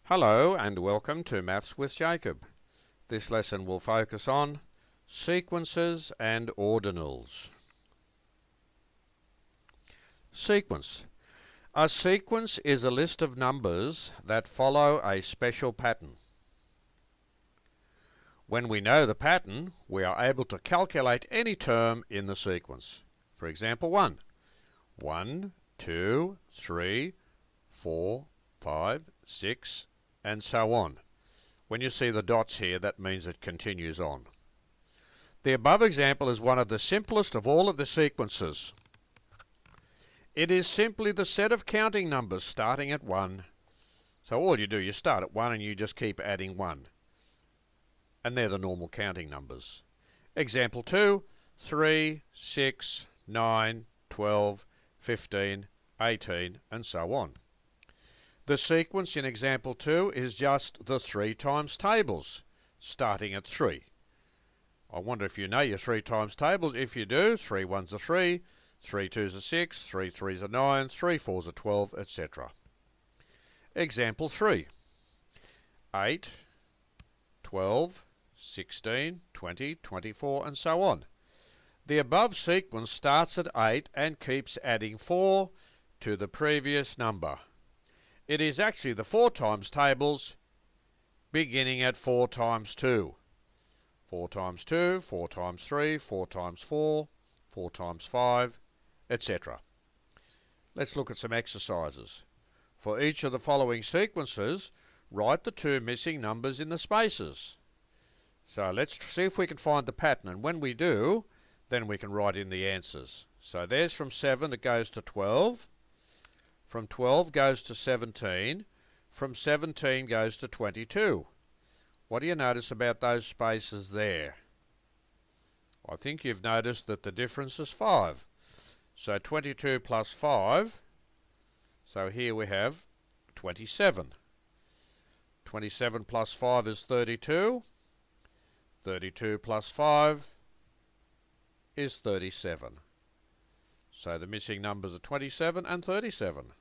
Hello and welcome to Maths with Jacob. This lesson will focus on sequences and ordinals. Sequence. A sequence is a list of numbers that follow a special pattern. When we know the pattern, we are able to calculate any term in the sequence. For example, 1. 1, 2, 3, 4, 5, 6, and so on. When you see the dots here, that means it continues on. The above example is one of the simplest of all of the sequences. It is simply the set of counting numbers starting at 1. So all you do, you start at 1 and you just keep adding 1. And they're the normal counting numbers. Example 2, 3, 6, 9, 12, 15, 18, and so on. The sequence in example 2 is just the 3 times tables, starting at 3. I wonder if you know your 3 times tables. If you do, 3 1s are 3, 3 2s are 6, 3 3s are 9, 3 4s are 12, etc. Example 3. 8, 12, 16, 20, 24, and so on. The above sequence starts at 8 and keeps adding 4 to the previous number. It is actually the 4 times tables beginning at 4 times 2. 4 times 2, 4 times 3, 4 times 4, 4 times 5, etc. Let's look at some exercises. For each of the following sequences, write the 2 missing numbers in the spaces. So let's see if we can find the pattern, and when we do, then we can write in the answers. So there's from 7 it goes to 12. From 12 goes to 17, from 17 goes to 22. What do you notice about those spaces there? I think you've noticed that the difference is 5. So 22 plus 5, so here we have 27. 27 plus 5 is 32. 32 plus 5 is 37. So the missing numbers are 27 and 37.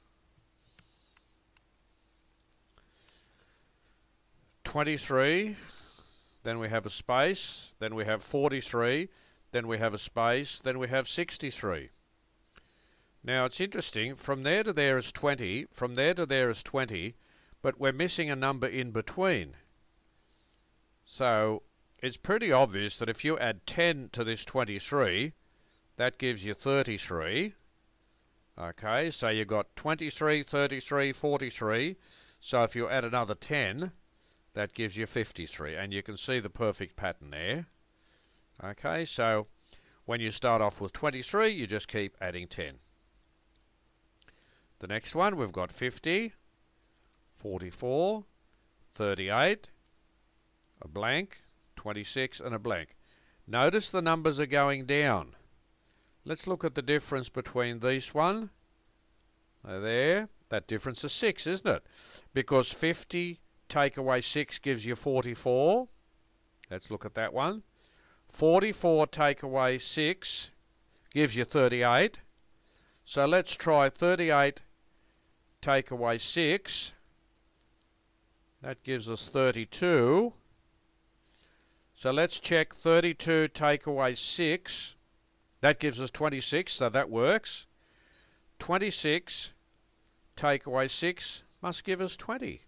23, then we have a space, then we have 43, then we have a space, then we have 63. Now it's interesting, from there to there is 20, from there to there is 20, but we're missing a number in between. So it's pretty obvious that if you add 10 to this 23, that gives you 33. Okay, so you've got 23, 33, 43. So if you add another 10, that gives you 53. And you can see the perfect pattern there. Okay, so when you start off with 23, you just keep adding 10. The next one, we've got 50, 44, 38, a blank, 26, and a blank. Notice the numbers are going down. Let's look at the difference between these one. There, that difference is 6, isn't it? Because 50 take away 6 gives you 44. Let's look at that one. 44 take away 6 gives you 38. So let's try 38 take away 6. That gives us 32. So let's check 32 take away 6. That gives us 26, so that works. 26 take away 6 must give us 20.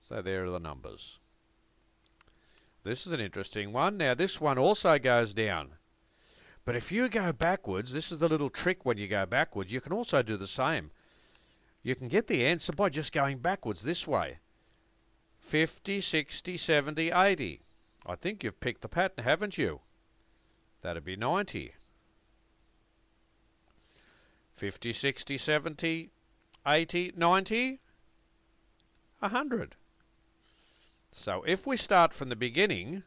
So there are the numbers. This is an interesting one. Now this one also goes down. But if you go backwards, this is the little trick when you go backwards, you can also do the same. You can get the answer by just going backwards this way. 50, 60, 70, 80. I think you've picked the pattern, haven't you? That'd be 90. 50, 60, 70, 80, 90, 100. So if we start from the beginning,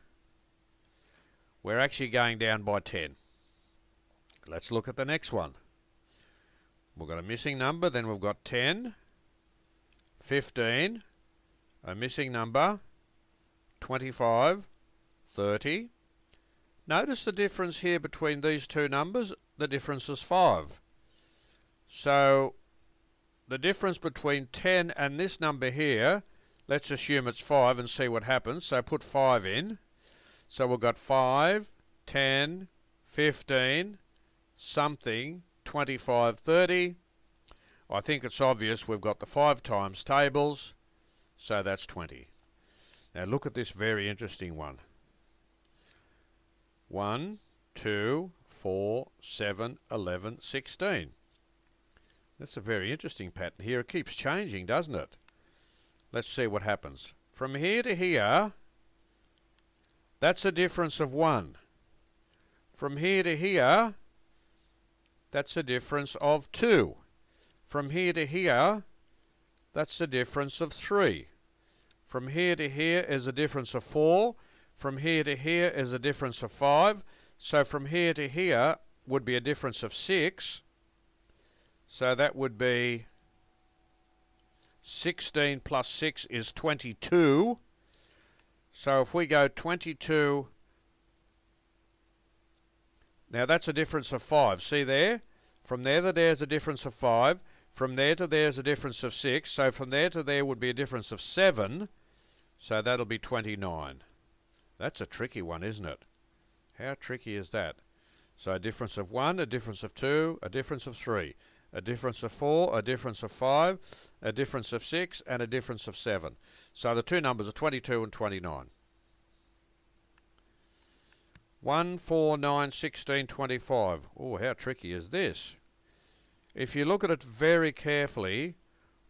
we're actually going down by 10. Let's look at the next one. We've got a missing number, then we've got 10, 15, a missing number, 25, 30. Notice the difference here between these two numbers. The difference is 5. So the difference between 10 and this number here Let's assume it's 5 and see what happens. So put 5 in. So we've got 5, 10, 15, something, 25, 30. I think it's obvious we've got the 5 times tables, so that's 20. Now look at this very interesting one. 1, 2, 4, 7, 11, 16. That's a very interesting pattern here. It keeps changing, doesn't it? Let's see what happens. From here to here, that's a difference of 1. From here to here, that's a difference of 2. From here to here, that's a difference of 3. From here to here is a difference of 4. From here to here is a difference of 5. So from here to here would be a difference of 6. So that would be 16 plus 6 is 22. So if we go 22, now that's a difference of 5. See there? From there to there is a difference of 5. From there to there is a difference of 6. So from there to there would be a difference of 7. So that'll be 29. That's a tricky one, isn't it? How tricky is that? So a difference of 1, a difference of 2, a difference of 3, a difference of 4, a difference of 5, a difference of 6, and a difference of 7. So the two numbers are 22 and 29. 1, 4, 9, 16, 25. Oh, how tricky is this? If you look at it very carefully,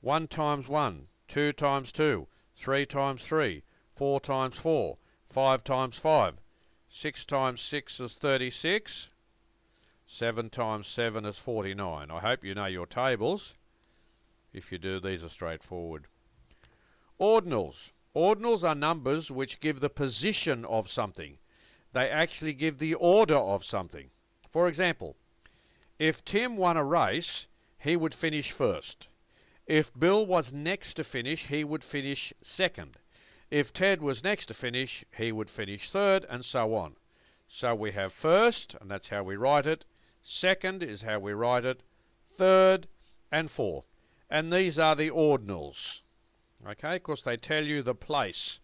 1 times 1, 2 times 2, 3 times 3, 4 times 4, 5 times 5, 6 times 6 is 36, 7 times 7 is 49. I hope you know your tables. If you do, these are straightforward. Ordinals. Ordinals are numbers which give the position of something. They actually give the order of something. For example, if Tim won a race, he would finish first. If Bill was next to finish, he would finish second. If Ted was next to finish, he would finish third, and so on. So we have first, and that's how we write it. Second is how we write it. Third and fourth. And these are the ordinals. Okay, because they tell you the place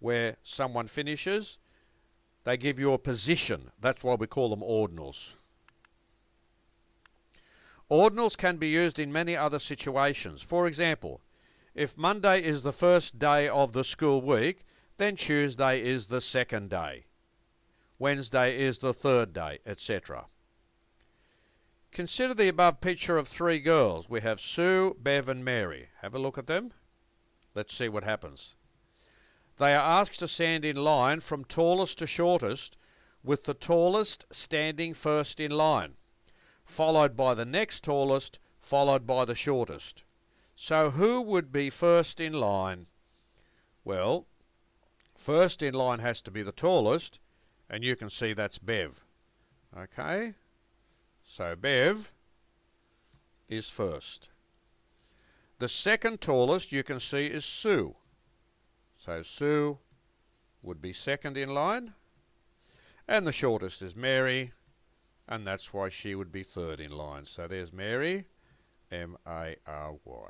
where someone finishes. They give you a position. That's why we call them ordinals. Ordinals can be used in many other situations. For example, if Monday is the first day of the school week, then Tuesday is the second day. Wednesday is the third day, etc. Consider the above picture of 3 girls. We have Sue, Bev and Mary. Have a look at them. Let's see what happens. They are asked to stand in line from tallest to shortest, with the tallest standing first in line, followed by the next tallest, followed by the shortest. So who would be first in line? Well, first in line has to be the tallest, and you can see that's Bev. Okay? So Bev is first. The second tallest you can see is Sue. So Sue would be second in line. And the shortest is Mary, and that's why she would be third in line. So there's Mary, M-A-R-Y.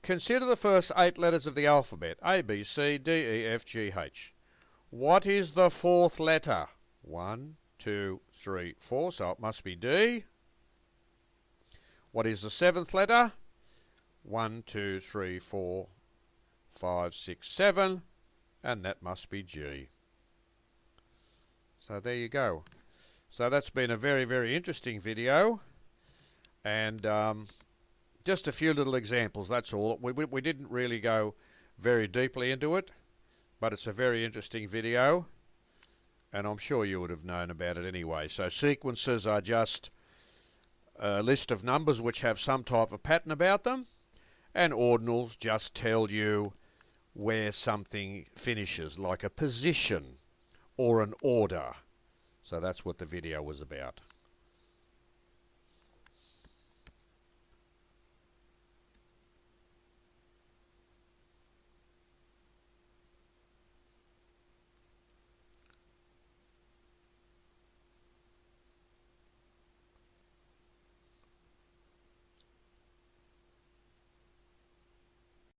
Consider the first 8 letters of the alphabet, A, B, C, D, E, F, G, H. What is the 4th letter? 1, 2, 3, 4, so it must be D. What is the 7th letter? 1, 2, 3, 4, 5, 6, 7, and that must be G. So there you go. So that's been a very, very interesting video, and just a few little examples, that's all. We didn't really go very deeply into it, but it's a very interesting video, and I'm sure you would have known about it anyway. So sequences are just a list of numbers which have some type of pattern about them, and ordinals just tell you where something finishes, like a position or an order. So that's what the video was about.